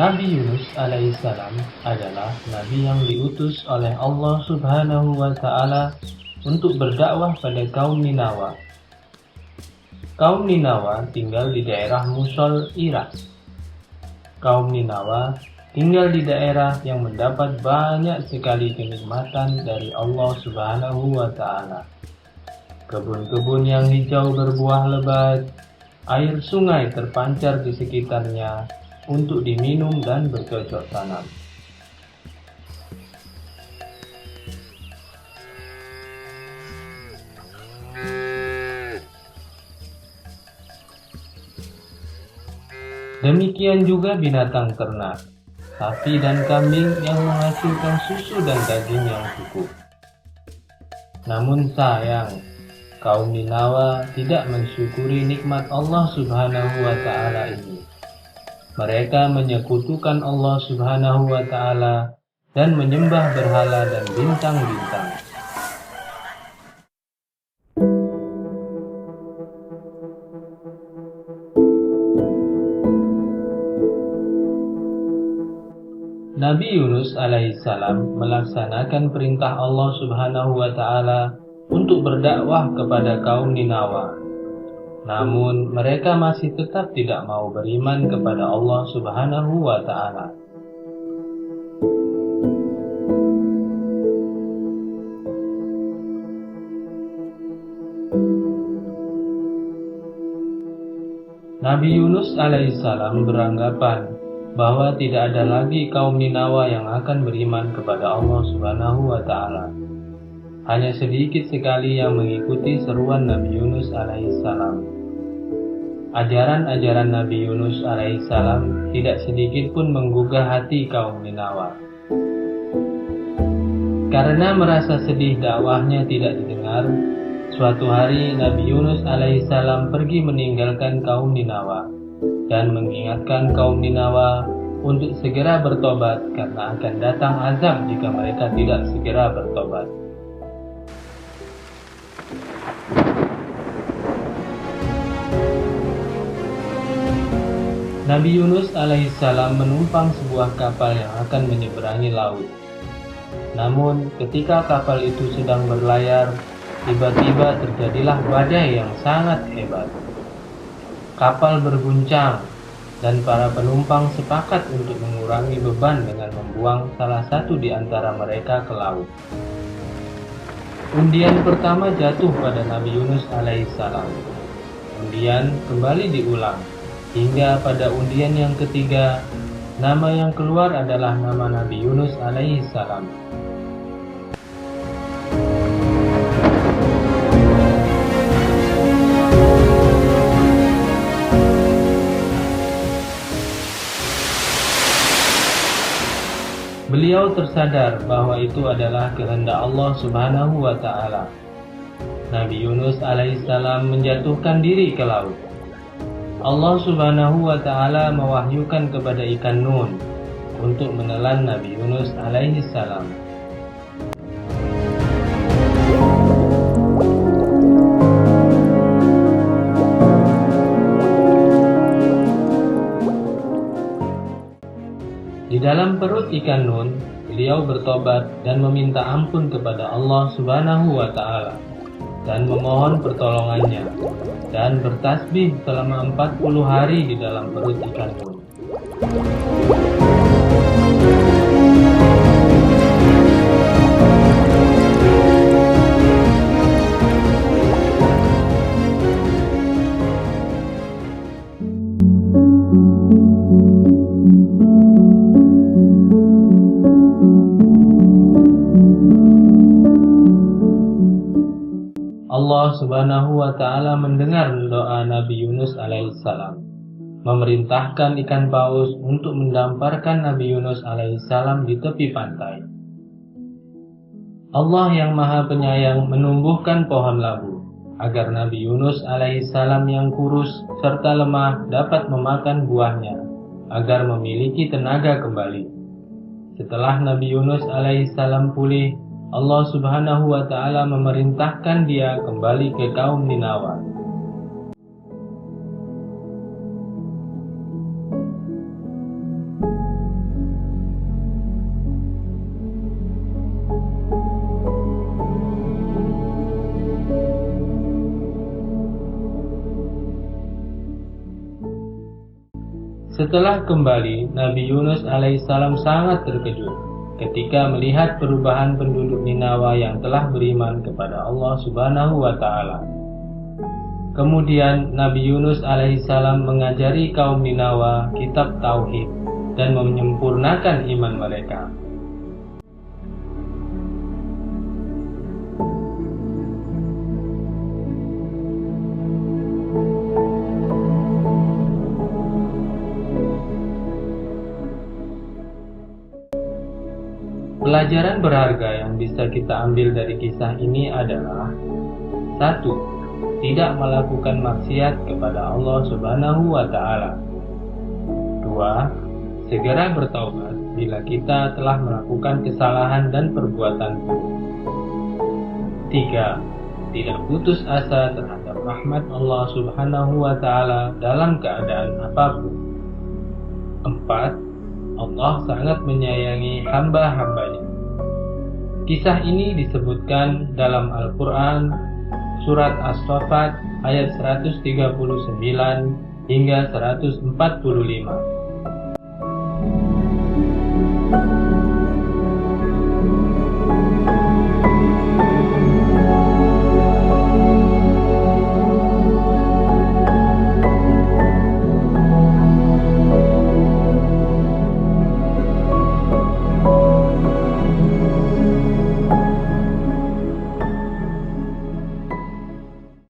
Nabi Yunus alaihissalam adalah nabi yang diutus oleh Allah Subhanahu wa Ta'ala untuk berdakwah pada kaum Ninawa. Kaum Ninawa tinggal di daerah Mosul, Irak. Kaum Ninawa tinggal di daerah yang mendapat banyak sekali kenikmatan dari Allah Subhanahu wa Ta'ala. Kebun-kebun yang hijau berbuah lebat, air sungai terpancar di sekitarnya untuk diminum dan bercocok tanam. Demikian juga binatang ternak, sapi dan kambing yang menghasilkan susu dan daging yang cukup. Namun sayang, kaum Ninawa tidak mensyukuri nikmat Allah Subhanahu wa Ta'ala ini. Mereka menyekutukan Allah Subhanahu wa Ta'ala dan menyembah berhala dan bintang-bintang. Nabi Yunus alaihissalam melaksanakan perintah Allah Subhanahu wa Ta'ala untuk berdakwah kepada kaum Ninawa. Namun mereka masih tetap tidak mau beriman kepada Allah Subhanahu wa Ta'ala. Nabi Yunus alaihissalam beranggapan bahwa tidak ada lagi kaum Ninawa yang akan beriman kepada Allah Subhanahu wa Ta'ala. Hanya sedikit sekali yang mengikuti seruan Nabi Yunus alaihissalam. Ajaran-ajaran Nabi Yunus alaihissalam tidak sedikit pun menggugah hati kaum Ninawa. Karena merasa sedih dakwahnya tidak didengar, suatu hari Nabi Yunus alaihissalam pergi meninggalkan kaum Ninawa dan mengingatkan kaum Ninawa untuk segera bertobat karena akan datang azab jika mereka tidak segera bertobat. Nabi Yunus alaihissalam menumpang sebuah kapal yang akan menyeberangi laut. Namun ketika kapal itu sedang berlayar, tiba-tiba terjadilah badai yang sangat hebat. Kapal berguncang dan para penumpang sepakat untuk mengurangi beban dengan membuang salah satu di antara mereka ke laut. Undian pertama jatuh pada Nabi Yunus alaihissalam. Kemudian kembali diulang hingga pada undian yang ketiga, nama yang keluar adalah nama Nabi Yunus alaihissalam. Beliau tersadar bahwa itu adalah kehendak Allah Subhanahu wa Ta'ala. Nabi Yunus alaihissalam menjatuhkan diri ke laut. Allah Subhanahu wa Ta'ala mewahyukan kepada ikan Nun untuk menelan Nabi Yunus alaihissalam. Di dalam perut ikan Nun, beliau bertobat dan meminta ampun kepada Allah Subhanahu wa Ta'ala dan memohon pertolongannya dan bertasbih selama 40 hari di dalam perut ikan Nun. Allah Subhanahu wa Ta'ala mendengar doa Nabi Yunus alaihissalam, memerintahkan ikan paus untuk mendamparkan Nabi Yunus alaihissalam di tepi pantai. Allah yang Maha Penyayang menumbuhkan pohon labu agar Nabi Yunus alaihissalam yang kurus serta lemah dapat memakan buahnya agar memiliki tenaga kembali. Setelah Nabi Yunus alaihissalam pulih, Allah Subhanahu wa Ta'ala memerintahkan dia kembali ke kaum Ninawa. Setelah kembali, Nabi Yunus alaihissalam sangat terkejut ketika melihat perubahan penduduk Ninawa yang telah beriman kepada Allah Subhanahu wa Ta'ala. Kemudian Nabi Yunus alaihissalam mengajari kaum Ninawa kitab Tauhid dan menyempurnakan iman mereka. Pelajaran berharga yang bisa kita ambil dari kisah ini adalah: 1. Tidak melakukan maksiat kepada Allah Subhanahu wa Ta'ala. 2. Segera bertaubat bila kita telah melakukan kesalahan dan perbuatan buruk. 3. Tidak putus asa terhadap rahmat Allah Subhanahu wa Ta'ala dalam keadaan apapun. 4. Allah sangat menyayangi hamba-hambanya. Kisah ini disebutkan dalam Al-Quran, Surat As-Saffat ayat 139 hingga 145.